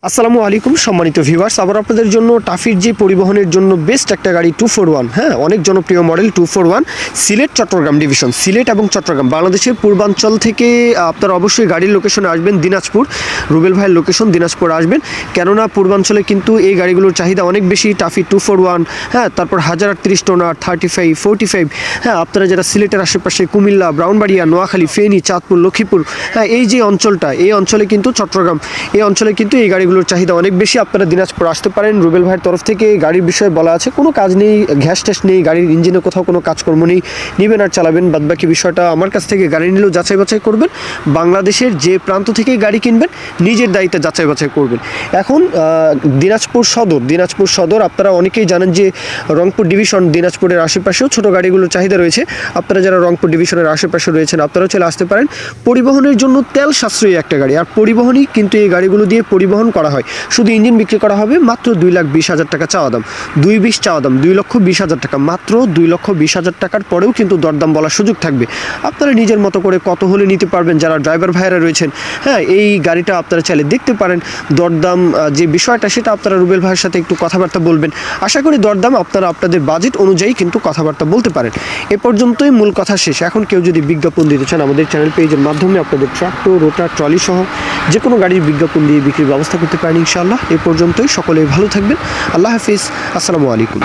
আসসালামু আলাইকুম সম্মানিত ভিউয়ার্স, আবার আপনাদের জন্য টাফির যে পরিবহনের জন্য বেস্ট একটা গাড়ি 241, হ্যাঁ, অনেক জনপ্রিয় মডেল 241 সিলেট চট্টগ্রাম ডিভিশন। সিলেট এবং চট্টগ্রাম বাংলাদেশের পূর্বাঞ্চল থেকে আপনারা অবশ্যই গাড়ির লোকেশনে আসবেন দিনাজপুর। রুবেল ভাইয়ের লোকেশন দিনাজপুর আসবেন, কেননা পূর্বাঞ্চলে কিন্তু এই গাড়িগুলোর চাহিদা অনেক বেশি। টাফি 241, হ্যাঁ, তারপর 1038 টোনার 35 45, হ্যাঁ, আপনারা যারা সিলেটের আশেপাশে কুমিল্লা, ব্রাউনবাড়িয়া, নোয়াখালী, ফেনী, চাঁদপুর, লক্ষ্মীপুর, হ্যাঁ, এই যে অঞ্চলটা, এই অঞ্চলে কিন্তু চট্টগ্রাম, এই অঞ্চলে কিন্তু এই গাড়িগুলোর চাহিদা অনেক বেশি। আপনারা দিনাজপুর আসতে পারেন। রুবেল ভাইয়ের তরফ থেকে গাড়ির বিষয়ে বলা আছে, কোনো কাজ নেই, গ্যাস টেস্ট নেই, গাড়ির ইঞ্জিনে কোথাও কোনো কাজকর্ম নেই, নেবেন আর চালাবেন। বাদবাকি বিষয়টা আমার কাছ থেকে গাড়ি নিলেও যাচাই বাছাই করবেন। বাংলাদেশের যে প্রান্ত থেকে গাড়ি কিনবেন নিজের দায়িত্বে যাচাই বাছাই করবেন। এখন দিনাজপুর সদর আপনারা অনেকেই জানেন যে রংপুর ডিভিশন, দিনাজপুরের আশেপাশেও ছোটো গাড়িগুলোর চাহিদা রয়েছে। আপনারা যারা রংপুর ডিভিশনের আশেপাশে রয়েছেন আপনারাও চলে আসতে পারেন। পরিবহনের জন্য তেল সাশ্রয়ী একটা গাড়ি, আর পরিবহনই কিন্তু এই গাড়িগুলো দিয়ে পরিবহন করা হয়। শুধু ইঞ্জিন বিক্রি করা হবে মাত্র 2,20,000 টাকা চাওয়া দাম, 2,20,000 চাওয়া দাম, 2,20,000 টাকা, মাত্র 2,20,000 টাকার পরেও কিন্তু দরদাম বলার সুযোগ থাকবে। আপনারা নিজের মতো করে কত হলে নিতে পারবেন, যারা ড্রাইভার ভাইয়েরা রয়েছেন, হ্যাঁ, এই গাড়িটা আপনারা চাইলে দেখতে পারেন। দরদাম যে বিষয়টা সেটা আপনারা রুবেল ভাইয়ের সাথে একটু কথাবার্তা বলবেন। আশা করি দরদাম আপনারা আপনাদের বাজেট অনুযায়ী কিন্তু কথাবার্তা বলতে পারেন। এ পর্যন্তই মূল কথা শেষ। এখন কেউ যদি বিজ্ঞাপন দিতে চান আমাদের চ্যানেল পেজের মাধ্যমে আপনাদের ট্রাক্টর, রোটার, ট্রলি সহ যে কোনো গাড়ির বিজ্ঞাপন দিয়ে বিক্রির ব্যবস্থা করতে পারেন ইনশাআল্লাহ। এ পর্যন্তই, সকলে ভালো থাকবেন। আল্লাহ হাফিজ, আসসালামু আলাইকুম।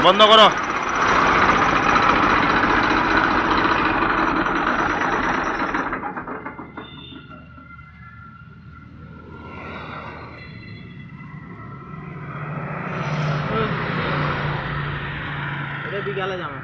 বন্ধ করো। এটা বিকালে যাবো।